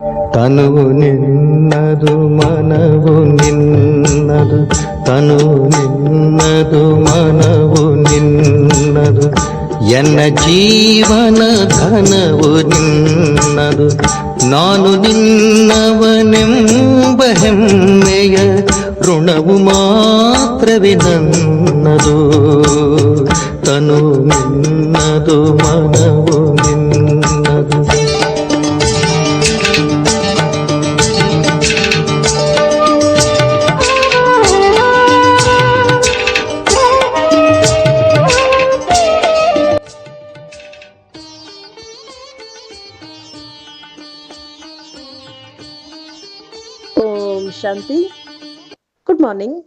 ತನುವು ನಿನ್ನದು ಮನವು ನಿನ್ನದು, ತನುವು ನಿನ್ನದು ಮನವು ನಿನ್ನದು, ಎನ್ನ ಜೀವನ ಘನವು ನಿನ್ನದು. ನಾನು ನಿನ್ನವನೆಂಬ ಹೆಮ್ಮೆಯ ಋಣವು ಮಾತ್ರವೇ ನನ್ನದು. ತನು ನಿನ್ನದು ಮನವು ನಿನ್ನದು. ಓಂ ಶಾಂತಿ. Good morning.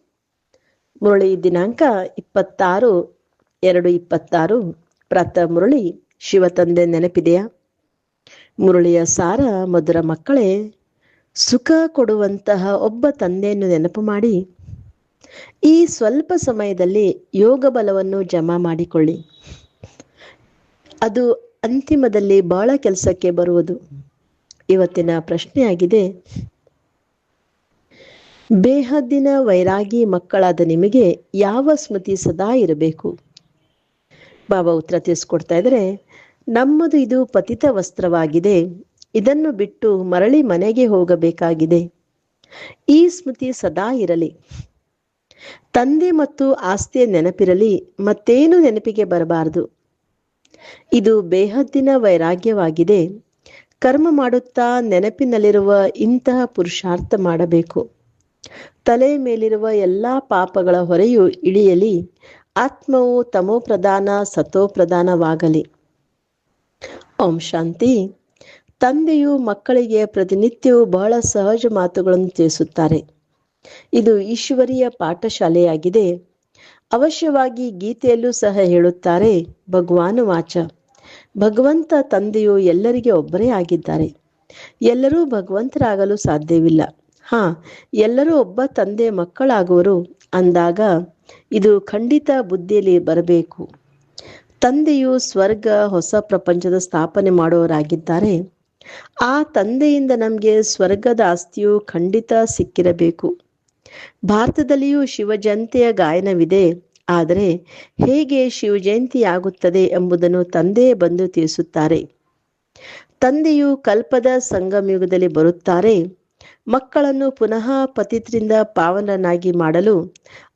ಮುರಳಿ ದಿನಾಂಕ 26/2/26. ಪ್ರಾತಃ ಮುರಳಿ. ಶಿವತಂದೆ ನೆನಪಿದೆಯಾ? ಮುರಳಿಯ ಸಾರ: ಮಧುರ ಮಕ್ಕಳೇ, ಸುಖ ಕೊಡುವಂತಹ ಒಬ್ಬ ತಂದೆಯನ್ನು ನೆನಪು ಮಾಡಿ ಈ ಸ್ವಲ್ಪ ಸಮಯದಲ್ಲಿ ಯೋಗ ಬಲವನ್ನು ಜಮಾ ಮಾಡಿಕೊಳ್ಳಿ. ಅದು ಅಂತಿಮದಲ್ಲಿ ಬಹಳ ಕೆಲಸಕ್ಕೆ ಬರುವುದು. ಇವತ್ತಿನ ಪ್ರಶ್ನೆಯಾಗಿದೆ: ಬೇಹದ್ದಿನ ವೈರಾಗಿ ಮಕ್ಕಳಾದ ನಿಮಗೆ ಯಾವ ಸ್ಮೃತಿ ಸದಾ ಇರಬೇಕು? ಬಾಬಾ ಉತ್ತರ ತಿಳಿಸ್ಕೊಡ್ತಾ ಇದ್ರೆ, ನಮ್ಮದು ಇದು ಪತಿತ ವಸ್ತ್ರವಾಗಿದೆ, ಇದನ್ನು ಬಿಟ್ಟು ಮರಳಿ ಮನೆಗೆ ಹೋಗಬೇಕಾಗಿದೆ. ಈ ಸ್ಮೃತಿ ಸದಾ ಇರಲಿ. ತಂದೆ ಮತ್ತು ಆಸ್ತಿಯ ನೆನಪಿರಲಿ, ಮತ್ತೇನು ನೆನಪಿಗೆ ಬರಬಾರದು. ಇದು ಬೇಹದ್ದಿನ ವೈರಾಗ್ಯವಾಗಿದೆ. ಕರ್ಮ ಮಾಡುತ್ತಾ ನೆನಪಿನಲ್ಲಿರುವ ಇಂತಹ ಪುರುಷಾರ್ಥ ಮಾಡಬೇಕು. ತಲೆ ಮೇಲಿರುವ ಎಲ್ಲಾ ಪಾಪಗಳ ಹೊರೆಯು ಇಳಿಯಲಿ. ಆತ್ಮವು ತಮೋಪ್ರಧಾನ ಸತೋಪ್ರಧಾನವಾಗಲಿ. ಓಂ ಶಾಂತಿ. ತಂದೆಯು ಮಕ್ಕಳಿಗೆ ಪ್ರತಿನಿತ್ಯವೂ ಬಹಳ ಸಹಜ ಮಾತುಗಳನ್ನು ತಿಳಿಸುತ್ತಾರೆ. ಇದು ಈಶ್ವರೀಯ ಪಾಠಶಾಲೆಯಾಗಿದೆ. ಅವಶ್ಯವಾಗಿ ಗೀತೆಯಲ್ಲೂ ಸಹ ಹೇಳುತ್ತಾರೆ, ಭಗವಾನ್ ವಾಚ. ಭಗವಂತ ತಂದೆಯು ಎಲ್ಲರಿಗೆ ಒಬ್ಬರೇ ಆಗಿದ್ದಾರೆ. ಎಲ್ಲರೂ ಭಗವಂತರಾಗಲು ಸಾಧ್ಯವಿಲ್ಲ. ಎಲ್ಲರೂ ಒಬ್ಬ ತಂದೆ ಮಕ್ಕಳಾಗುವರು ಅಂದಾಗ ಇದು ಖಂಡಿತ ಬುದ್ಧಿಯಲ್ಲಿ ಬರಬೇಕು. ತಂದೆಯು ಸ್ವರ್ಗ, ಹೊಸ ಪ್ರಪಂಚದ ಸ್ಥಾಪನೆ ಮಾಡುವವರಾಗಿದ್ದಾರೆ. ಆ ತಂದೆಯಿಂದ ನಮಗೆ ಸ್ವರ್ಗದ ಆಸ್ತಿಯು ಖಂಡಿತ ಸಿಕ್ಕಿರಬೇಕು. ಭಾರತದಲ್ಲಿಯೂ ಶಿವಜಯಂತಿಯ ಗಾಯನವಿದೆ. ಆದರೆ ಹೇಗೆ ಶಿವಜಯಂತಿಯಾಗುತ್ತದೆ ಎಂಬುದನ್ನು ತಂದೆಯೇ ಬಂದು ತಿಳಿಸುತ್ತಾರೆ. ತಂದೆಯು ಕಲ್ಪದ ಸಂಗಮಯುಗದಲ್ಲಿ ಬರುತ್ತಾರೆ, ಮಕ್ಕಳನ್ನು ಪುನಃ ಪತಿತರಿಂದ ಪಾವನನಾಗಿ ಮಾಡಲು,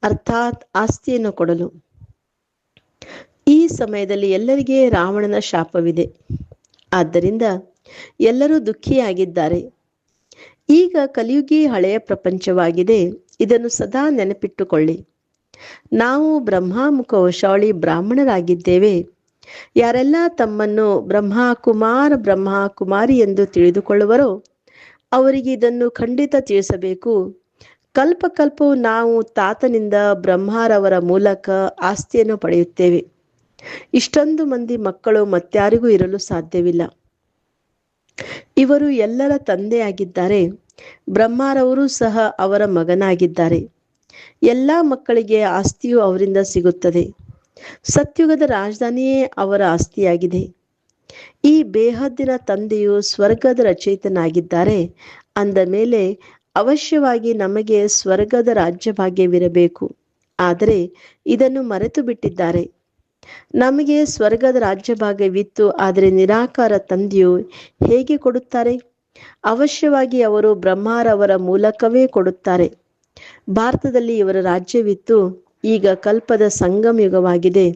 ಅರ್ಥಾತ್ ಆಸ್ತಿಯನ್ನು ಕೊಡಲು. ಈ ಸಮಯದಲ್ಲಿ ಎಲ್ಲರಿಗೆ ರಾವಣನ ಶಾಪವಿದೆ. ಆದ್ದರಿಂದ ಎಲ್ಲರೂ ದುಃಖಿಯಾಗಿದ್ದಾರೆ. ಈಗ ಕಲಿಯುಗಿ ಹಳೆಯ ಪ್ರಪಂಚವಾಗಿದೆ. ಇದನ್ನು ಸದಾ ನೆನಪಿಟ್ಟುಕೊಳ್ಳಿ. ನಾವು ಬ್ರಹ್ಮಾಮುಖ ವಶಾಳಿ ಬ್ರಾಹ್ಮಣರಾಗಿದ್ದೇವೆ. ಯಾರೆಲ್ಲ ತಮ್ಮನ್ನು ಬ್ರಹ್ಮಕುಮಾರ ಬ್ರಹ್ಮಕುಮಾರಿ ಎಂದು ತಿಳಿದುಕೊಳ್ಳುವರೋ ಅವರಿಗೆ ಇದನ್ನು ಖಂಡಿತ ತಿಳಿಸಬೇಕು. ಕಲ್ಪಕಲ್ಪವು ನಾವು ತಾತನಿಂದ ಬ್ರಹ್ಮರವರ ಮೂಲಕ ಆಸ್ತಿಯನ್ನು ಪಡೆಯುತ್ತೇವೆ. ಇಷ್ಟೊಂದು ಮಂದಿ ಮಕ್ಕಳು ಮತ್ಯಾರಿಗೂ ಇರಲು ಸಾಧ್ಯವಿಲ್ಲ. ಇವರು ಎಲ್ಲರ ತಂದೆಯಾಗಿದ್ದಾರೆ. ಬ್ರಹ್ಮರವರು ಸಹ ಅವರ ಮಗನಾಗಿದ್ದಾರೆ. ಎಲ್ಲ ಮಕ್ಕಳಿಗೆ ಆಸ್ತಿಯು ಅವರಿಂದ ಸಿಗುತ್ತದೆ. ಸತ್ಯುಗದ ರಾಜಧಾನಿಯೇ ಅವರ ಆಸ್ತಿಯಾಗಿದೆ. ಈ ಬೇಹದ್ದಿನ ತಂದೆಯು ಸ್ವರ್ಗದ ರಚಯಿತನಾಗಿದ್ದಾರೆ ಅಂದ ಮೇಲೆ ಅವಶ್ಯವಾಗಿ ನಮಗೆ ಸ್ವರ್ಗದ ರಾಜ್ಯಭಾಗ್ಯವಿರಬೇಕು. ಆದರೆ ಇದನ್ನು ಮರೆತು ಬಿಟ್ಟಿದ್ದಾರೆ. ನಮಗೆ ಸ್ವರ್ಗದ ರಾಜ್ಯಭಾಗ್ಯವಿತ್ತು, ಆದರೆ ನಿರಾಕಾರ ತಂದೆಯು ಹೇಗೆ ಕೊಡುತ್ತಾರೆ? ಅವಶ್ಯವಾಗಿ ಅವರು ಬ್ರಹ್ಮರವರ ಮೂಲಕವೇ ಕೊಡುತ್ತಾರೆ. ಭಾರತದಲ್ಲಿ ಇವರ ರಾಜ್ಯವಿತ್ತು. ಈಗ ಕಲ್ಪದ ಸಂಗಮ ಯುಗವಾಗಿದೆ.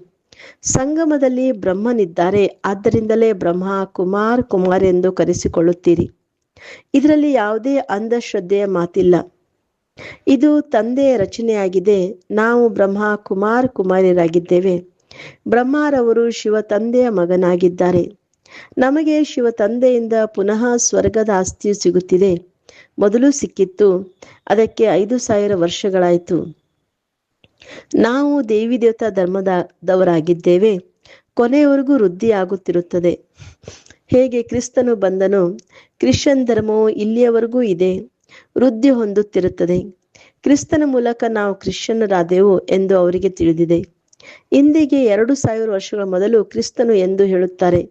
ಸಂಗಮದಲ್ಲಿ ಬ್ರಹ್ಮನಿದ್ದಾರೆ. ಆದ್ದರಿಂದಲೇ ಬ್ರಹ್ಮ ಕುಮಾರ್ ಕುಮಾರ್ ಎಂದು ಕರೆಸಿಕೊಳ್ಳುತ್ತೀರಿ. ಇದರಲ್ಲಿ ಯಾವುದೇ ಅಂಧಶ್ರದ್ಧೆಯ ಮಾತಿಲ್ಲ. ಇದು ತಂದೆಯ ರಚನೆಯಾಗಿದೆ. ನಾವು ಬ್ರಹ್ಮ ಕುಮಾರ್ ಕುಮಾರಿಯರಾಗಿದ್ದೇವೆ. ಬ್ರಹ್ಮರವರು ಶಿವ ತಂದೆಯ ಮಗನಾಗಿದ್ದಾರೆ. ನಮಗೆ ಶಿವ ತಂದೆಯಿಂದ ಪುನಃ ಸ್ವರ್ಗದ ಆಸ್ತಿಯು ಸಿಗುತ್ತಿದೆ. ಮೊದಲು ಸಿಕ್ಕಿತ್ತು, ಅದಕ್ಕೆ 5000 ವರ್ಷಗಳಾಯಿತು. ನಾವು ದೇವಿ ದೇವತಾ ಧರ್ಮದವರಾಗಿದ್ದೇವೆ. ಕೊನೆಯವರೆಗೂ ವೃದ್ಧಿಯಾಗುತ್ತಿರುತ್ತದೆ. ಹೇಗೆ ಕ್ರಿಸ್ತನು ಬಂದನು, ಕ್ರಿಶ್ಚಿಯನ್ ಧರ್ಮವು ಇಲ್ಲಿಯವರೆಗೂ ಇದೆ, ವೃದ್ಧಿ ಹೊಂದುತ್ತಿರುತ್ತದೆ. ಕ್ರಿಸ್ತನ ಮೂಲಕ ನಾವು ಕ್ರಿಶ್ಚಿಯನ್ನರಾದೆವು ಎಂದು ಅವರಿಗೆ ತಿಳಿದಿದೆ. ಇಂದಿಗೆ 2000 ವರ್ಷಗಳ ಮೊದಲು ಕ್ರಿಸ್ತನು ಎಂದು ಹೇಳುತ್ತಾರೆ.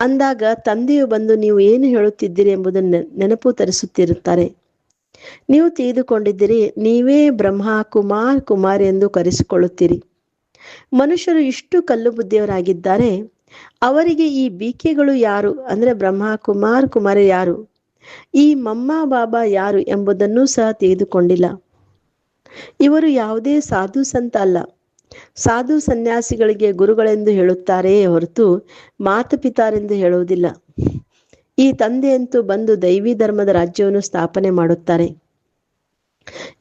ಅಂದಾಗ ತಂದೆಯು ಬಂದು ನೀವು ಏನು ಹೇಳುತ್ತಿದ್ದೀರಿ ಎಂಬುದನ್ನು ನೆನಪು ತರಿಸುತ್ತಿರುತ್ತಾರೆ. ನೀವು ತಿಳಿದುಕೊಂಡಿದ್ದೀರಿ, ನೀವೇ ಬ್ರಹ್ಮ ಕುಮಾರ್ ಎಂದು ಕರೆಸಿಕೊಳ್ಳುತ್ತೀರಿ. ಮನುಷ್ಯರು ಇಷ್ಟು ಕಲ್ಲು ಬುದ್ಧಿಯವರಾಗಿದ್ದಾರೆ. ಅವರಿಗೆ ಈ ಬಿಕೆಗಳು ಯಾರು, ಅಂದ್ರೆ ಬ್ರಹ್ಮ ಕುಮಾರ್ ಯಾರು, ಈ ಮಮ್ಮ ಬಾಬಾ ಯಾರು ಎಂಬುದನ್ನು ಸಹ ತಿಳಿದುಕೊಂಡಿಲ್ಲ. ಇವರು ಯಾವುದೇ ಸಾಧು ಸಂತ ಅಲ್ಲ. ಸಾಧು ಸನ್ಯಾಸಿಗಳಿಗೆ ಗುರುಗಳೆಂದು ಹೇಳುತ್ತಾರೆಯೇ ಹೊರತು ಮಾತಪಿತಾರೆಂದು ಹೇಳುವುದಿಲ್ಲ. ಈ ತಂದೆಯಂತೂ ಬಂದು ದೈವಿ ಧರ್ಮದ ರಾಜ್ಯವನ್ನು ಸ್ಥಾಪನೆ ಮಾಡುತ್ತಾರೆ.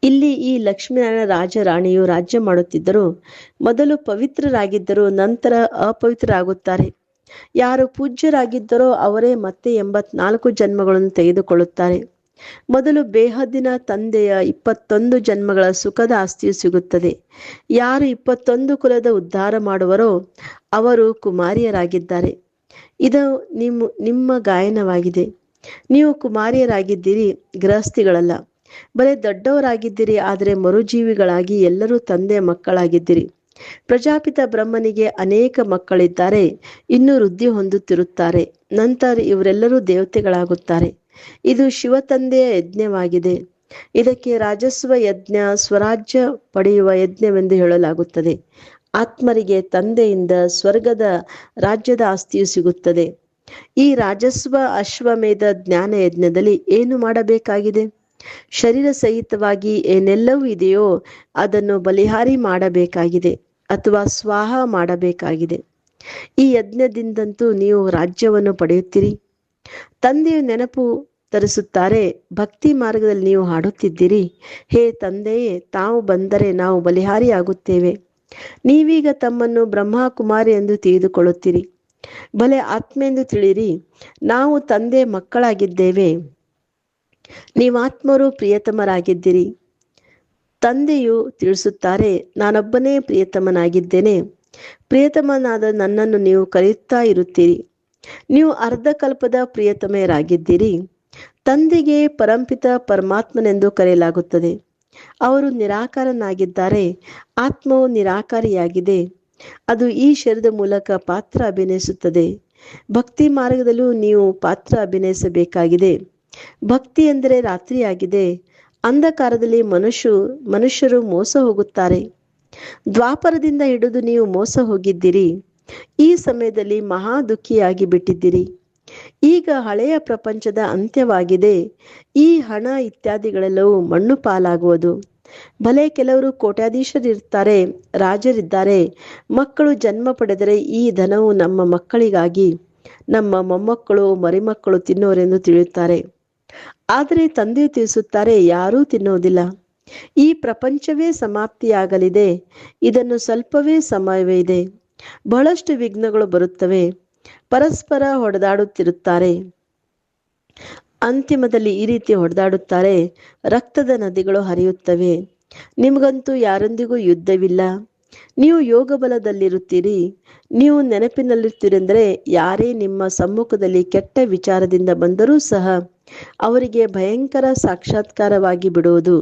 ಇಲ್ಲಿ ಈ ಲಕ್ಷ್ಮೀನಾರಾಯಣ ರಾಜರಾಣಿಯು ರಾಜ್ಯ ಮಾಡುತ್ತಿದ್ದರು. ಮೊದಲು ಪವಿತ್ರರಾಗಿದ್ದರು, ನಂತರ ಅಪವಿತ್ರರಾಗುತ್ತಾರೆ. ಯಾರು ಪೂಜ್ಯರಾಗಿದ್ದರೋ ಅವರೇ ಮತ್ತೆ 84 ಜನ್ಮಗಳನ್ನು ತೆಗೆದುಕೊಳ್ಳುತ್ತಾರೆ. ಮೊದಲು ಬೇಹದ್ದಿನ ತಂದೆಯ 21 ಜನ್ಮಗಳ ಸುಖದ ಆಸ್ತಿಯು ಸಿಗುತ್ತದೆ. ಯಾರು 21 ಕುಲದ ಉದ್ಧಾರ ಮಾಡುವರೋ ಅವರು ಕುಮಾರಿಯರಾಗಿದ್ದಾರೆ. ಇದು ನಿಮ್ಮ ಗಾಯನವಾಗಿದೆ. ನೀವು ಕುಮಾರಿಯರಾಗಿದ್ದೀರಿ, ಗೃಹಸ್ಥಿಗಳಲ್ಲ. ಬರೀ ದೊಡ್ಡವರಾಗಿದ್ದೀರಿ, ಆದರೆ ಮರುಜೀವಿಗಳಾಗಿ ಎಲ್ಲರೂ ತಂದೆಯ ಮಕ್ಕಳಾಗಿದ್ದೀರಿ. ಪ್ರಜಾಪಿತ ಬ್ರಹ್ಮನಿಗೆ ಅನೇಕ ಮಕ್ಕಳಿದ್ದಾರೆ, ಇನ್ನೂ ವೃದ್ಧಿ ಹೊಂದುತ್ತಿರುತ್ತಾರೆ. ನಂತರ ಇವರೆಲ್ಲರೂ ದೇವತೆಗಳಾಗುತ್ತಾರೆ. ಇದು ಶಿವ ತಂದೆಯ ಯಜ್ಞವಾಗಿದೆ. ಇದಕ್ಕೆ ರಾಜಸ್ವ ಯಜ್ಞ, ಸ್ವರಾಜ್ಯ ಪಡೆಯುವ ಯಜ್ಞವೆಂದು ಹೇಳಲಾಗುತ್ತದೆ. ಆತ್ಮರಿಗೆ ತಂದೆಯಿಂದ ಸ್ವರ್ಗದ ರಾಜ್ಯದ ಆಸ್ತಿಯು ಸಿಗುತ್ತದೆ. ಈ ರಾಜಸ್ವ ಅಶ್ವಮೇಧ ಜ್ಞಾನ ಯಜ್ಞದಲ್ಲಿ ಏನು ಮಾಡಬೇಕಾಗಿದೆ? ಶರೀರ ಸಹಿತವಾಗಿ ಏನೆಲ್ಲವೂ ಇದೆಯೋ ಅದನ್ನು ಬಲಿಹಾರಿ ಮಾಡಬೇಕಾಗಿದೆ ಅಥವಾ ಸ್ವಾಹ ಮಾಡಬೇಕಾಗಿದೆ. ಈ ಯಜ್ಞದಿಂದಂತೂ ನೀವು ರಾಜ್ಯವನ್ನು ಪಡೆಯುತ್ತೀರಿ. ತಂದೆಯು ನೆನಪು ತರಿಸುತ್ತಾರೆ. ಭಕ್ತಿ ಮಾರ್ಗದಲ್ಲಿ ನೀವು ಹಾಡುತ್ತಿದ್ದೀರಿ, ಹೇ ತಂದೆಯೇ, ತಾವು ಬಂದರೆ ನಾವು ಬಲಿಹಾರಿ ಆಗುತ್ತೇವೆ. ನೀವೀಗ ತಮ್ಮನ್ನು ಬ್ರಹ್ಮ ಕುಮಾರಿ ಎಂದು ತಿಳಿದುಕೊಳ್ಳುತ್ತೀರಿ. ಬಲೆ ಆತ್ಮ ಎಂದು ತಿಳಿಯಿರಿ, ನಾವು ತಂದೆ ಮಕ್ಕಳಾಗಿದ್ದೇವೆ. ನೀವಾತ್ಮರು ಪ್ರಿಯತಮರಾಗಿದ್ದೀರಿ. ತಂದೆಯು ತಿಳಿಸುತ್ತಾರೆ, ನಾನೊಬ್ಬನೇ ಪ್ರಿಯತಮನಾಗಿದ್ದೇನೆ. ಪ್ರಿಯತಮನಾದ ನನ್ನನ್ನು ನೀವು ಕರೆಯುತ್ತಾ ಇರುತ್ತೀರಿ. ನೀವು ಅರ್ಧಕಲ್ಪದ ಪ್ರಿಯತಮೆಯರಾಗಿದ್ದೀರಿ. ತಂದೆಗೆ ಪರಂಪಿತ ಪರಮಾತ್ಮನೆಂದು ಕರೆಯಲಾಗುತ್ತದೆ. ಅವರು ನಿರಾಕಾರನಾಗಿದ್ದಾರೆ. ಆತ್ಮವು ನಿರಾಕಾರಿಯಾಗಿದೆ. ಅದು ಈ ಶರೀರದ ಮೂಲಕ ಪಾತ್ರ ಅಭಿನಯಿಸುತ್ತದೆ. ಭಕ್ತಿ ಮಾರ್ಗದಲ್ಲೂ ನೀವು ಪಾತ್ರ ಅಭಿನಯಿಸಬೇಕಾಗಿದೆ. ಭಕ್ತಿ ಎಂದರೆ ರಾತ್ರಿಯಾಗಿದೆ. ಅಂಧಕಾರದಲ್ಲಿ ಮನುಷ್ಯರು ಮೋಸ ಹೋಗುತ್ತಾರೆ. ದ್ವಾಪರದಿಂದ ಹಿಡಿದು ನೀವು ಮೋಸ ಹೋಗಿದ್ದೀರಿ. ಈ ಸಮಯದಲ್ಲಿ ಮಹಾ ದುಃಖಿಯಾಗಿ ಬಿಟ್ಟಿದ್ದೀರಿ. ಈಗ ಹಳೆಯ ಪ್ರಪಂಚದ ಅಂತ್ಯವಾಗಿದೆ. ಈ ಹಣ ಇತ್ಯಾದಿಗಳೆಲ್ಲವೂ ಮಣ್ಣು ಪಾಲಾಗುವುದು. ಭಲೆ ಕೆಲವರು ಕೋಟ್ಯಾಧೀಶರಿರ್ತಾರೆ, ರಾಜರಿದ್ದಾರೆ. ಮಕ್ಕಳು ಜನ್ಮ ಪಡೆದರೆ ಈ ಧನವು ನಮ್ಮ ಮಕ್ಕಳಿಗಾಗಿ, ನಮ್ಮ ಮೊಮ್ಮಕ್ಕಳು ಮರಿಮಕ್ಕಳು ತಿನ್ನುವರೆಂದು ತಿಳಿಯುತ್ತಾರೆ. ಆದರೆ ತಂದೆಯು ತಿಳಿಸುತ್ತಾರೆ, ಯಾರೂ ತಿನ್ನುವುದಿಲ್ಲ. ಈ ಪ್ರಪಂಚವೇ ಸಮಾಪ್ತಿಯಾಗಲಿದೆ. ಇದನ್ನು ಸ್ವಲ್ಪವೇ ಸಮಯವೇ ಇದೆ. ಬಹಳಷ್ಟು ವಿಘ್ನಗಳು ಬರುತ್ತವೆ. ಪರಸ್ಪರ ಹೊಡೆದಾಡುತ್ತಿರುತ್ತಾರೆ. ಅಂತಿಮದಲ್ಲಿ ಈ ರೀತಿ ಹೊಡೆದಾಡುತ್ತಾರೆ. ರಕ್ತದ ನದಿಗಳು ಹರಿಯುತ್ತವೆ. ನಿಮಗಂತೂ ಯಾರೊಂದಿಗೂ ಯುದ್ಧವಿಲ್ಲ. ನೀವು ಯೋಗ ಬಲದಲ್ಲಿರುತ್ತೀರಿ. ನೀವು ನೆನಪಿನಲ್ಲಿರ್ತೀರೆಂದರೆ ಯಾರೇ ನಿಮ್ಮ ಸಮ್ಮುಖದಲ್ಲಿ ಕೆಟ್ಟ ವಿಚಾರದಿಂದ ಬಂದರೂ ಸಹ ಅವರಿಗೆ ಭಯಂಕರ ಸಾಕ್ಷಾತ್ಕಾರವಾಗಿ ಬಿಡುವುದು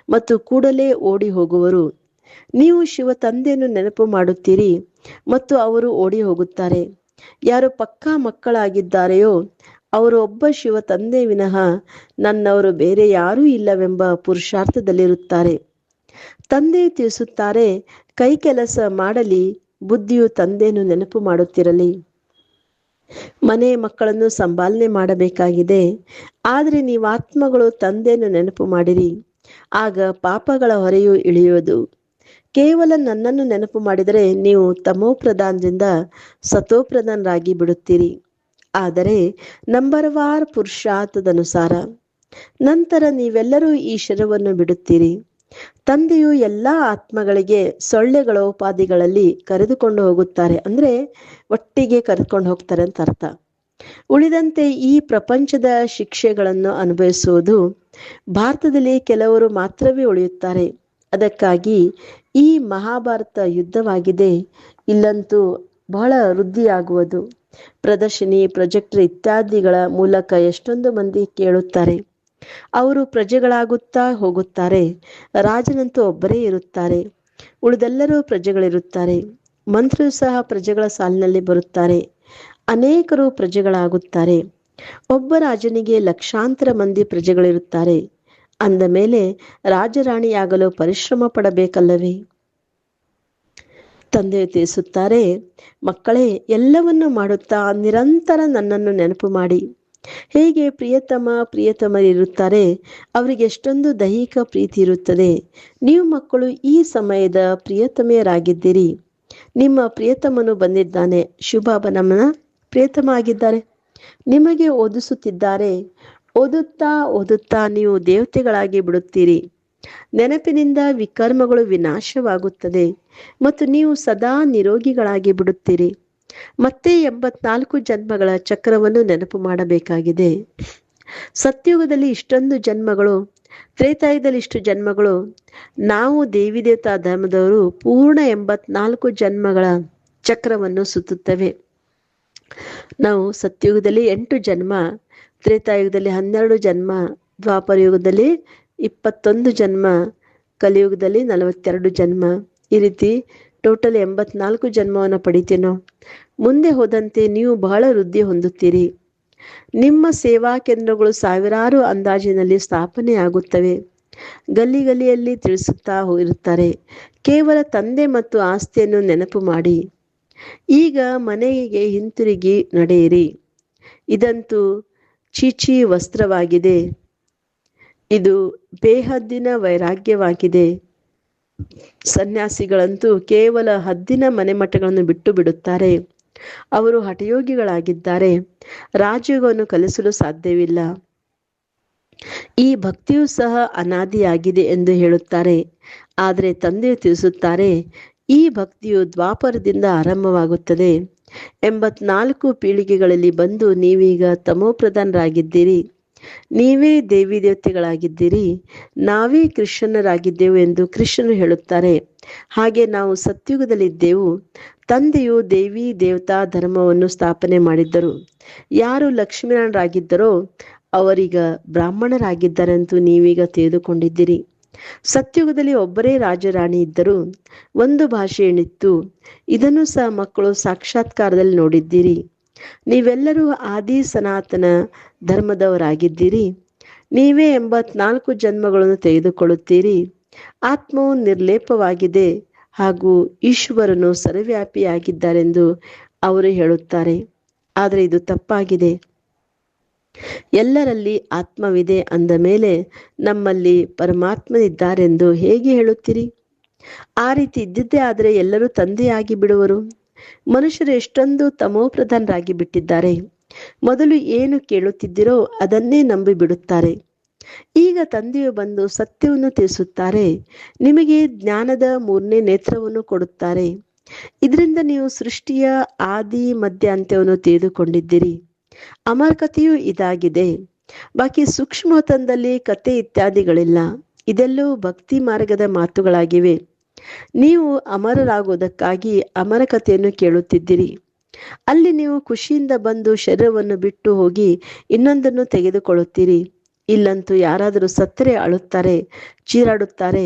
ಮತ್ತು ಕೂಡಲೇ ಓಡಿ ಹೋಗುವರು. ನೀವು ಶಿವ ತಂದೆಯನ್ನು ನೆನಪು ಮಾಡುತ್ತೀರಿ ಮತ್ತು ಅವರು ಓಡಿ ಹೋಗುತ್ತಾರೆ. ಯಾರು ಪಕ್ಕಾ ಮಕ್ಕಳಾಗಿದ್ದಾರೆಯೋ ಅವರು ಒಬ್ಬ ಶಿವ ತಂದೆ ವಿನಃ ನನ್ನವರು ಬೇರೆ ಯಾರೂ ಇಲ್ಲವೆಂಬ ಪುರುಷಾರ್ಥದಲ್ಲಿರುತ್ತಾರೆ. ತಂದೆಯು ತಿಳಿಸುತ್ತಾರೆ, ಕೈ ಕೆಲಸ ಮಾಡಲಿ, ಬುದ್ಧಿಯು ತಂದೆಯನ್ನು ನೆನಪು ಮಾಡುತ್ತಿರಲಿ. ಮನೆ ಮಕ್ಕಳನ್ನು ಸಂಪಾಲನೆ ಮಾಡಬೇಕಾಗಿದೆ. ಆದರೆ ನೀವು ಆತ್ಮಗಳು ತಂದೆಯನ್ನು ನೆನಪು ಮಾಡಿರಿ, ಆಗ ಪಾಪಗಳ ಹೊರೆಯು ಇಳಿಯುವುದು. ಕೇವಲ ನನ್ನನ್ನು ನೆನಪು ಮಾಡಿದರೆ ನೀವು ತಮೋಪ್ರಧಾನದಿಂದ ಸತೋಪ್ರಧಾನರಾಗಿ ಬಿಡುತ್ತೀರಿ. ಆದರೆ ನಂಬರ್ವಾರ್ ಪುರುಷಾರ್ಥದನುಸಾರ ನಂತರ ನೀವೆಲ್ಲರೂ ಈ ಶರೀರವನ್ನು ಬಿಡುತ್ತೀರಿ. ತಂದೆಯು ಎಲ್ಲ ಆತ್ಮಗಳಿಗೆ ಸೊಳ್ಳೆಗಳೋಪಾದಿಗಳಲ್ಲಿ ಕರೆದುಕೊಂಡು ಹೋಗುತ್ತಾರೆ. ಅಂದ್ರೆ ಒಟ್ಟಿಗೆ ಕರೆದುಕೊಂಡು ಹೋಗ್ತಾರೆ ಅಂತ ಅರ್ಥ. ಉಳಿದಂತೆ ಈ ಪ್ರಪಂಚದ ಶಿಕ್ಷೆಗಳನ್ನು ಅನುಭವಿಸುವುದು. ಭಾರತದಲ್ಲಿ ಕೆಲವರು ಮಾತ್ರವೇ ಉಳಿಯುತ್ತಾರೆ. ಅದಕ್ಕಾಗಿ ಈ ಮಹಾಭಾರತ ಯುದ್ಧವಾಗಿದೆ. ಇಲ್ಲಂತೂ ಬಹಳ ವೃದ್ಧಿಯಾಗುವುದು. ಪ್ರದರ್ಶಿನಿ, ಪ್ರೊಜೆಕ್ಟರ್ ಇತ್ಯಾದಿಗಳ ಮೂಲಕ ಎಷ್ಟೊಂದು ಮಂದಿ ಕೇಳುತ್ತಾರೆ. ಅವರು ಪ್ರಜೆಗಳಾಗುತ್ತಾ ಹೋಗುತ್ತಾರೆ. ರಾಜನಂತೂ ಒಬ್ಬರೇ ಇರುತ್ತಾರೆ, ಉಳಿದೆಲ್ಲರೂ ಪ್ರಜೆಗಳಿರುತ್ತಾರೆ. ಮಂತ್ರಿಯೂ ಸಹ ಪ್ರಜೆಗಳ ಸಾಲಿನಲ್ಲಿ ಬರುತ್ತಾರೆ. ಅನೇಕರು ಪ್ರಜೆಗಳಾಗುತ್ತಾರೆ. ಒಬ್ಬ ರಾಜನಿಗೆ ಲಕ್ಷಾಂತರ ಮಂದಿ ಪ್ರಜೆಗಳಿರುತ್ತಾರೆ. ಅಂದ ಮೇಲೆ ರಾಜರಾಣಿಯಾಗಲು ಪರಿಶ್ರಮ ಪಡಬೇಕಲ್ಲವೇ? ತಂದೆಯು ತಿಳಿಸುತ್ತಾರೆ, ಮಕ್ಕಳೇ, ಎಲ್ಲವನ್ನು ಮಾಡುತ್ತಾ ನಿರಂತರ ನನ್ನನ್ನು ನೆನಪು ಮಾಡಿ. ಹೇಗೆ ಪ್ರಿಯತಮರಿರುತ್ತಾರೆ, ಅವರಿಗೆ ಎಷ್ಟೊಂದು ದೈಹಿಕ ಪ್ರೀತಿ ಇರುತ್ತದೆ. ನೀವು ಮಕ್ಕಳು ಈ ಸಮಯದ ಪ್ರಿಯತಮೆಯರಾಗಿದ್ದೀರಿ. ನಿಮ್ಮ ಪ್ರಿಯತಮನು ಬಂದಿದ್ದಾನೆ. ಶಿವಬಾಬಾ ನಮ್ಮನ ಪ್ರಿಯತಮ ಆಗಿದ್ದಾರೆ. ನಿಮಗೆ ಓದಿಸುತ್ತಿದ್ದಾರೆ. ಓದುತ್ತಾ ನೀವು ದೇವತೆಗಳಾಗಿ ಬಿಡುತ್ತೀರಿ. ನೆನಪಿನಿಂದ ವಿಕರ್ಮಗಳು ವಿನಾಶವಾಗುತ್ತದೆ ಮತ್ತು ನೀವು ಸದಾ ನಿರೋಗಿಗಳಾಗಿ ಬಿಡುತ್ತೀರಿ. ಮತ್ತೆ 84 ಜನ್ಮಗಳ ಚಕ್ರವನ್ನು ನೆನಪು ಮಾಡಬೇಕಾಗಿದೆ. ಸತ್ಯುಗದಲ್ಲಿ ಇಷ್ಟೊಂದು ಜನ್ಮಗಳು, ತ್ರೇತಾಯುಗದಲ್ಲಿ ಇಷ್ಟು ಜನ್ಮಗಳು. ನಾವು ದೇವಿ ದೇವತಾ ಧರ್ಮದವರು ಪೂರ್ಣ 84 ಜನ್ಮಗಳ ಚಕ್ರವನ್ನು ಸುತ್ತುತ್ತವೆ. ನಾವು ಸತ್ಯುಗದಲ್ಲಿ 8 ಜನ್ಮ, ತ್ರೇತಾಯುಗದಲ್ಲಿ 12 ಜನ್ಮ, ದ್ವಾಪರ ಯುಗದಲ್ಲಿ 21 ಜನ್ಮ, ಕಲಿಯುಗದಲ್ಲಿ 42 ಜನ್ಮ. ಈ ರೀತಿ ಟೋಟಲ್ 84 ಜನ್ಮವನ್ನು ಪಡಿತೇನೋ. ಮುಂದೆ ಹೋದಂತೆ ನೀವು ಬಹಳ ವೃದ್ಧಿ ಹೊಂದುತ್ತೀರಿ. ನಿಮ್ಮ ಸೇವಾ ಕೇಂದ್ರಗಳು ಸಾವಿರಾರು ಅಂದಾಜಿನಲ್ಲಿ ಸ್ಥಾಪನೆಯಾಗುತ್ತವೆ. ಗಲ್ಲಿಯಲ್ಲಿ ತಿಳಿಸುತ್ತಾ ಇರುತ್ತಾರೆ, ಕೇವಲ ತಂದೆ ಮತ್ತು ಆಸ್ತಿಯನ್ನು ನೆನಪು ಮಾಡಿ. ಈಗ ಮನೆಗೆ ಹಿಂತಿರುಗಿ ನಡೆಯಿರಿ. ಇದಂತೂ ಚೀಚಿ ವಸ್ತ್ರವಾಗಿದೆ. ಇದು ಬೇಹದ್ದಿನ ವೈರಾಗ್ಯವಾಗಿದೆ. ಸನ್ಯಾಸಿಗಳಂತೂ ಕೇವಲ ಹದ್ದಿನ ಮನೆಮಠಗಳನ್ನು ಬಿಟ್ಟು ಬಿಡುತ್ತಾರೆ. ಅವರು ಹಠಯೋಗಿಗಳಾಗಿದ್ದಾರೆ. ರಾಜಯೋಗವನ್ನು ಕಲಿಸಲು ಸಾಧ್ಯವಿಲ್ಲ. ಈ ಭಕ್ತಿಯೂ ಸಹ ಅನಾದಿಯಾಗಿದೆ ಎಂದು ಹೇಳುತ್ತಾರೆ. ಆದರೆ ತಂದೆಯು ತಿಳಿಸುತ್ತಾರೆ, ಈ ಭಕ್ತಿಯು ದ್ವಾಪರದಿಂದ ಆರಂಭವಾಗುತ್ತದೆ. 84 ಪೀಳಿಗೆಗಳಲ್ಲಿ ಬಂದು ನೀವೀಗ ತಮೋಪ್ರಧಾನರಾಗಿದ್ದೀರಿ. ನೀವೇ ದೇವಿ ದೇವತೆಗಳಾಗಿದ್ದೀರಿ. ನಾವೇ ಕೃಷ್ಣರಾಗಿದ್ದೆವು ಎಂದು ಕೃಷ್ಣನು ಹೇಳುತ್ತಾರೆ. ಹಾಗೆ ನಾವು ಸತ್ಯುಗದಲ್ಲಿದ್ದೆವು. ತಂದೆಯು ದೇವಿ ದೇವತಾ ಧರ್ಮವನ್ನು ಸ್ಥಾಪನೆ ಮಾಡಿದ್ದರು. ಯಾರು ಲಕ್ಷ್ಮೀನಾರಾಯಣರಾಗಿದ್ದರೋ ಅವರೀಗ ಬ್ರಾಹ್ಮಣರಾಗಿದ್ದಾರೆಂದು ನೀವೀಗ ತಿಳಿದುಕೊಂಡಿದ್ದೀರಿ. ಸತ್ಯುಗದಲ್ಲಿ ಒಬ್ಬರೇ ರಾಜರಾಣಿ ಇದ್ದರು. ಒಂದು ಭಾಷೆ ಏನಿತ್ತು. ಇದನ್ನು ಸಹ ಮಕ್ಕಳು ಸಾಕ್ಷಾತ್ಕಾರದಲ್ಲಿ ನೋಡಿದ್ದೀರಿ. ನೀವೆಲ್ಲರೂ ಆದಿ ಸನಾತನ ಧರ್ಮದವರಾಗಿದ್ದೀರಿ. ನೀವೇ 84 ಜನ್ಮಗಳನ್ನು ತೆಗೆದುಕೊಳ್ಳುತ್ತೀರಿ. ಆತ್ಮವು ನಿರ್ಲೇಪವಾಗಿದೆ ಹಾಗೂ ಈಶ್ವರನು ಸರ್ವವ್ಯಾಪಿಯಾಗಿದ್ದಾರೆಂದು ಅವರು ಹೇಳುತ್ತಾರೆ. ಆದರೆ ಇದು ತಪ್ಪಾಗಿದೆ. ಎಲ್ಲರಲ್ಲಿ ಆತ್ಮವಿದೆ ಅಂದ ಮೇಲೆ ನಮ್ಮಲ್ಲಿ ಪರಮಾತ್ಮನಿದ್ದಾರೆಂದು ಹೇಗೆ ಹೇಳುತ್ತೀರಿ? ಆ ರೀತಿ ಇದ್ದಿದ್ದೇ ಆದರೆ ಎಲ್ಲರೂ ತಂದೆಯಾಗಿ ಬಿಡುವರು. ಮನುಷ್ಯರು ಎಷ್ಟೊಂದು ತಮೋಪ್ರಧಾನರಾಗಿ ಬಿಟ್ಟಿದ್ದಾರೆ. ಮೊದಲು ಏನು ಕೇಳುತ್ತಿದ್ದಿರೋ ಅದನ್ನೇ ನಂಬಿ ಬಿಡುತ್ತಾರೆ. ಈಗ ತಂದೆಯು ಬಂದು ಸತ್ಯವನ್ನು ತಿಳಿಸುತ್ತಾರೆ. ನಿಮಗೆ ಜ್ಞಾನದ 3ನೇ ನೇತ್ರವನ್ನು ಕೊಡುತ್ತಾರೆ. ಇದರಿಂದ ನೀವು ಸೃಷ್ಟಿಯ ಆದಿ ಮಧ್ಯ ಅಂತ್ಯವನ್ನು ತಿಳಿದುಕೊಂಡಿದ್ದೀರಿ. ಅಮರ ಕಥೆಯೂ ಇದಾಗಿದೆ. ಬಾಕಿ ಸೂಕ್ಷ್ಮತನದಲ್ಲಿ ಕತೆ ಇತ್ಯಾದಿಗಳಿಲ್ಲ. ಇದೆಲ್ಲವೂ ಭಕ್ತಿ ಮಾರ್ಗದ ಮಾತುಗಳಾಗಿವೆ. ನೀವು ಅಮರರಾಗುವುದಕ್ಕಾಗಿ ಅಮರ ಕಥೆಯನ್ನು ಕೇಳುತ್ತಿದ್ದೀರಿ. ಅಲ್ಲಿ ನೀವು ಖುಷಿಯಿಂದ ಬಂದು ಶರೀರವನ್ನು ಬಿಟ್ಟು ಹೋಗಿ ಇನ್ನೊಂದನ್ನು ತೆಗೆದುಕೊಳ್ಳುತ್ತೀರಿ. ಇಲ್ಲಂತೂ ಯಾರಾದರೂ ಸತ್ತರೆ ಅಳುತ್ತಾರೆ, ಚೀರಾಡುತ್ತಾರೆ.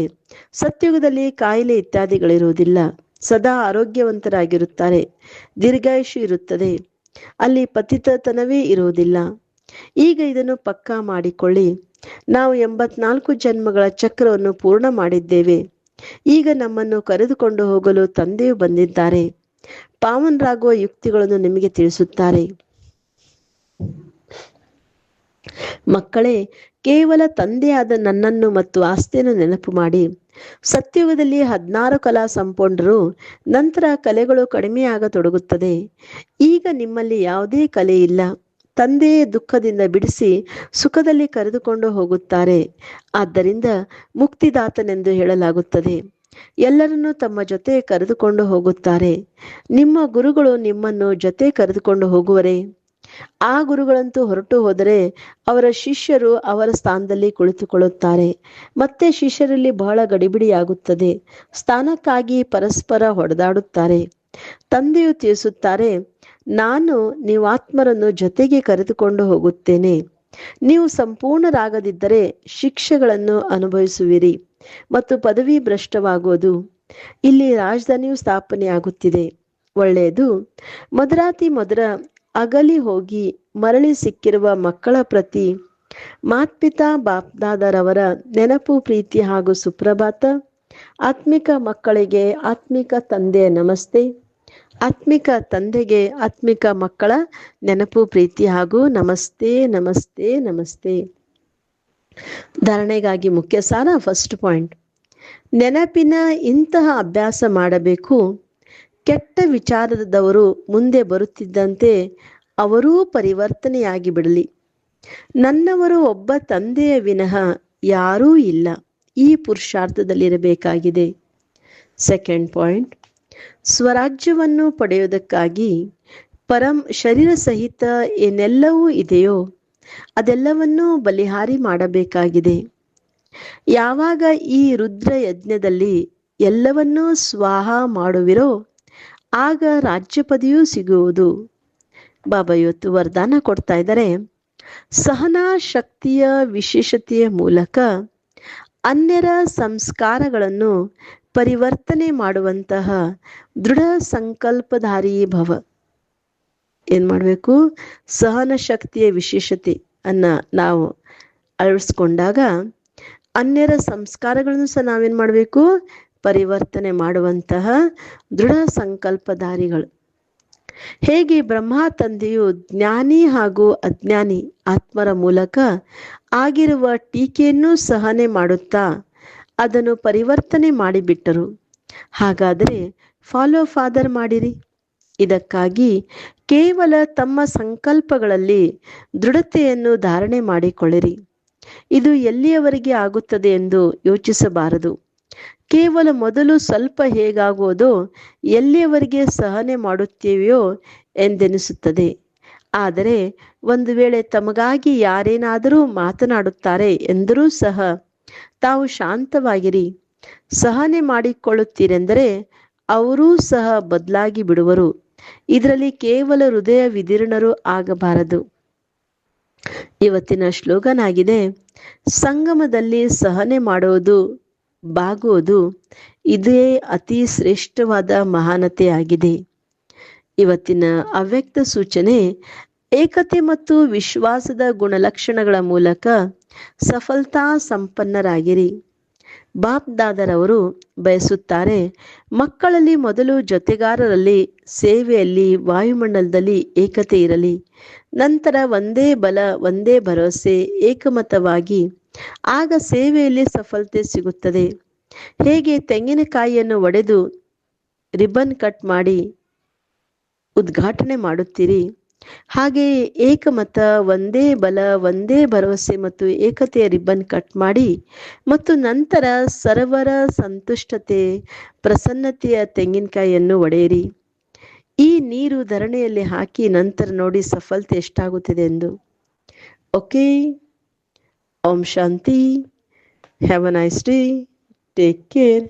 ಸತ್ಯುಗದಲ್ಲಿ ಕಾಯಿಲೆ ಇತ್ಯಾದಿಗಳಿರುವುದಿಲ್ಲ. ಸದಾ ಆರೋಗ್ಯವಂತರಾಗಿರುತ್ತಾರೆ. ದೀರ್ಘಾಯುಷು ಇರುತ್ತದೆ. ಅಲ್ಲಿ ಪತಿತತನವೇ ಇರುವುದಿಲ್ಲ. ಈಗ ಇದನ್ನು ಪಕ್ಕಾ ಮಾಡಿಕೊಳ್ಳಿ. ನಾವು 84 ಜನ್ಮಗಳ ಚಕ್ರವನ್ನು ಪೂರ್ಣ ಮಾಡಿದ್ದೇವೆ. ಈಗ ನಮ್ಮನ್ನು ಕರೆದುಕೊಂಡು ಹೋಗಲು ತಂದೆಯು ಬಂದಿದ್ದಾರೆ. ಪಾವನರಾಗುವ ಯುಕ್ತಿಗಳನ್ನು ನಿಮಗೆ ತಿಳಿಸುತ್ತಾರೆ. ಮಕ್ಕಳೇ, ಕೇವಲ ತಂದೆಯಾದ ನನ್ನನ್ನು ಮತ್ತು ಆಸ್ತಿಯನ್ನು ನೆನಪು ಮಾಡಿ. ಸತ್ಯುಗದಲ್ಲಿ 16 ಕಲಾ ಸಂಪೂರ್ಣರು. ನಂತರ ಕಲೆಗಳು ಕಡಿಮೆಯಾಗತೊಡಗುತ್ತದೆ. ಈಗ ನಿಮ್ಮಲ್ಲಿ ಯಾವುದೇ ಕಲೆ ಇಲ್ಲ. ತಂದೆಯೇ ದುಃಖದಿಂದ ಬಿಡಿಸಿ ಸುಖದಲ್ಲಿ ಕರೆದುಕೊಂಡು ಹೋಗುತ್ತಾರೆ. ಆದ್ದರಿಂದ ಮುಕ್ತಿದಾತನೆಂದು ಹೇಳಲಾಗುತ್ತದೆ. ಎಲ್ಲರನ್ನೂ ತಮ್ಮ ಜೊತೆ ಕರೆದುಕೊಂಡು ಹೋಗುತ್ತಾರೆ. ನಿಮ್ಮ ಗುರುಗಳು ನಿಮ್ಮನ್ನು ಜೊತೆ ಕರೆದುಕೊಂಡು ಹೋಗುವರೇ? ಆ ಗುರುಗಳಂತೂ ಹೊರಟು ಹೋದರೆ ಅವರ ಶಿಷ್ಯರು ಅವರ ಸ್ಥಾನದಲ್ಲಿ ಕುಳಿತುಕೊಳ್ಳುತ್ತಾರೆ. ಮತ್ತೆ ಶಿಷ್ಯರಲ್ಲಿ ಬಹಳ ಗಡಿಬಿಡಿಯಾಗುತ್ತದೆ. ಸ್ಥಾನಕ್ಕಾಗಿ ಪರಸ್ಪರ ಹೊಡೆದಾಡುತ್ತಾರೆ. ತಂದೆಯು ತಿಳಿಸುತ್ತಾರೆ, ನಾನು ನೀವಾತ್ಮರನ್ನು ಜೊತೆಗೆ ಕರೆದುಕೊಂಡು ಹೋಗುತ್ತೇನೆ. ನೀವು ಸಂಪೂರ್ಣರಾಗದಿದ್ದರೆ ಶಿಕ್ಷೆಗಳನ್ನು ಅನುಭವಿಸುವಿರಿ ಮತ್ತು ಪದವಿ ಭ್ರಷ್ಟವಾಗುವುದು. ಇಲ್ಲಿ ರಾಜಧಾನಿಯು ಸ್ಥಾಪನೆಯಾಗುತ್ತಿದೆ. ಒಳ್ಳೆಯದು. ಮಧುರಾತಿ ಮಧುರ ಅಗಲಿ ಹೋಗಿ ಮರಳಿ ಸಿಕ್ಕಿರುವ ಮಕ್ಕಳ ಪ್ರತಿ ಮಾತ್ಪಿತಾ ಬಾಪ್ದಾದರವರ ನೆನಪು, ಪ್ರೀತಿ ಹಾಗೂ ಸುಪ್ರಭಾತ. ಆತ್ಮಿಕ ಮಕ್ಕಳಿಗೆ ಆತ್ಮಿಕ ತಂದೆಯ ನಮಸ್ತೆ. ಆತ್ಮಿಕ ತಂದೆಗೆ ಆತ್ಮಿಕ ಮಕ್ಕಳ ನೆನಪು, ಪ್ರೀತಿ ಹಾಗೂ ನಮಸ್ತೆ ನಮಸ್ತೆ ನಮಸ್ತೆ. ಧಾರಣೆಗಾಗಿ ಮುಖ್ಯ ಸಾರ. ಫಸ್ಟ್ ಪಾಯಿಂಟ್, ನೆನಪಿನ ಇಂತಹ ಅಭ್ಯಾಸ ಮಾಡಬೇಕು. ಕೆಟ್ಟ ವಿಚಾರದವರು ಮುಂದೆ ಬರುತ್ತಿದ್ದಂತೆ ಅವರೂ ಪರಿವರ್ತನೆಯಾಗಿ ಬಿಡಲಿ. ನನ್ನವರು ಒಬ್ಬ ತಂದೆಯ ವಿನಃ ಯಾರೂ ಇಲ್ಲ. ಈ ಪುರುಷಾರ್ಥದಲ್ಲಿರಬೇಕಾಗಿದೆ. ಸೆಕೆಂಡ್ ಪಾಯಿಂಟ್, ಸ್ವರಾಜ್ಯವನ್ನು ಪಡೆಯುವುದಕ್ಕಾಗಿ ಶರೀರ ಸಹಿತ ಏನೆಲ್ಲವೂ ಇದೆಯೋ ಅದೆಲ್ಲವನ್ನೂ ಬಲಿಹಾರಿ ಮಾಡಬೇಕಾಗಿದೆ. ಯಾವಾಗ ಈ ರುದ್ರ ಯಜ್ಞದಲ್ಲಿ ಎಲ್ಲವನ್ನೂ ಸ್ವಾಹ ಮಾಡುವಿರೋ ಆಗ ರಾಜ್ಯಪದಿಯೂ ಸಿಗುವುದು. ಬಾಬಾ ಇವತ್ತು ವರದಾನ ಕೊಡ್ತಾ ಇದ್ದಾರೆ. ಸಹನಾ ಶಕ್ತಿಯ ವಿಶೇಷತೆಯ ಮೂಲಕ ಅನ್ಯರ ಸಂಸ್ಕಾರಗಳನ್ನು ಪರಿವರ್ತನೆ ಮಾಡುವಂತಹ ದೃಢ ಸಂಕಲ್ಪಧಾರಿ ಭವ. ಏನ್ ಮಾಡಬೇಕು? ಸಹನ ಶಕ್ತಿಯ ವಿಶೇಷತೆ ನಾವು ಅಳವಡಿಸ್ಕೊಂಡಾಗ ಅನ್ಯರ ಸಂಸ್ಕಾರಗಳನ್ನು ಸಹ ನಾವೇನ್ ಮಾಡಬೇಕು? ಪರಿವರ್ತನೆ ಮಾಡುವಂತಹ ದೃಢ ಸಂಕಲ್ಪಧಾರಿಗಳು. ಹೇಗೆ ಬ್ರಹ್ಮ ತಂದೆಯು ಜ್ಞಾನಿ ಹಾಗೂ ಅಜ್ಞಾನಿ ಆತ್ಮರ ಮೂಲಕ ಆಗಿರುವ ಟೀಕೆಯನ್ನು ಸಹನೆ ಮಾಡುತ್ತಾ ಅದನ್ನು ಪರಿವರ್ತನೆ ಮಾಡಿಬಿಟ್ಟರು. ಹಾಗಾದರೆ ಫಾಲೋ ಫಾದರ್ ಮಾಡಿರಿ. ಇದಕ್ಕಾಗಿ ಕೇವಲ ತಮ್ಮ ಸಂಕಲ್ಪಗಳಲ್ಲಿ ದೃಢತೆಯನ್ನು ಧಾರಣೆ ಮಾಡಿಕೊಳ್ಳಿರಿ. ಇದು ಎಲ್ಲಿಯವರೆಗೆ ಆಗುತ್ತದೆ ಎಂದು ಯೋಚಿಸಬಾರದು. ಕೇವಲ ಮೊದಲು ಸ್ವಲ್ಪ ಹೇಗಾಗುವುದೋ ಎಲ್ಲಿಯವರೆಗೆ ಸಹನೆ ಮಾಡುತ್ತೇವೆಯೋ ಎಂದೆನಿಸುತ್ತದೆ. ಆದರೆ ಒಂದು ವೇಳೆ ತಮಗಾಗಿ ಯಾರೇನಾದರೂ ಮಾತನಾಡುತ್ತಾರೆ ಎಂದರೂ ಸಹ ತಾವು ಶಾಂತವಾಗಿರಿ. ಸಹನೆ ಮಾಡಿಕೊಳ್ಳುತ್ತೀರೆಂದರೆ ಅವರೂ ಸಹ ಬದಲಾಗಿ ಬಿಡುವರು. ಇದರಲ್ಲಿ ಕೇವಲ ಹೃದಯ ವಿದೀರ್ಣರು ಆಗಬಾರದು. ಇವತ್ತಿನ ಶ್ಲೋಗನ್ ಆಗಿದೆ, ಸಂಗಮದಲ್ಲಿ ಸಹನೆ ಮಾಡುವುದು, ಬಾಗುವುದು, ಇದೇ ಅತಿ ಶ್ರೇಷ್ಠವಾದ ಮಹಾನತೆಯಾಗಿದೆ. ಇವತ್ತಿನ ಅವ್ಯಕ್ತ ಸೂಚನೆ, ಏಕತೆ ಮತ್ತು ವಿಶ್ವಾಸದ ಗುಣಲಕ್ಷಣಗಳ ಮೂಲಕ ಸಫಲತಾ ಸಂಪನ್ನರಾಗಿರಿ. ಬಾಪ್ ದಾದರವರು ಬಯಸುತ್ತಾರೆ, ಮಕ್ಕಳಲ್ಲಿ ಮೊದಲು ಜೊತೆಗಾರರಲ್ಲಿ, ಸೇವೆಯಲ್ಲಿ, ವಾಯುಮಂಡಲದಲ್ಲಿ ಏಕತೆ ಇರಲಿ. ನಂತರ ಒಂದೇ ಬಲ, ಒಂದೇ ಭರವಸೆ, ಏಕಮತವಾಗಿ ಆಗ ಸೇವೆಯಲ್ಲಿ ಸಫಲತೆ ಸಿಗುತ್ತದೆ. ಹೇಗೆ ತೆಂಗಿನಕಾಯಿಯನ್ನು ಒಡೆದು ರಿಬ್ಬನ್ ಕಟ್ ಮಾಡಿ ಉದ್ಘಾಟನೆ ಮಾಡುತ್ತೀರಿ, ಹಾಗೆಯೇ ಏಕಮತ, ಒಂದೇ ಬಲ, ಒಂದೇ ಭರವಸೆ ಮತ್ತು ಏಕತೆಯ ರಿಬ್ಬನ್ ಕಟ್ ಮಾಡಿ ಮತ್ತು ನಂತರ ಸರ್ವರ ಸಂತುಷ್ಟತೆ, ಪ್ರಸನ್ನತೆಯ ತೆಂಗಿನಕಾಯಿಯನ್ನು ಒಡೆಯಿರಿ. ಈ ನೀರು ಧರಣಿಯಲ್ಲಿ ಹಾಕಿ ನಂತರ ನೋಡಿ ಸಫಲತೆ ಎಷ್ಟಾಗುತ್ತದೆ ಎಂದು. Okay, Om Shanti. Have a nice day. Take care.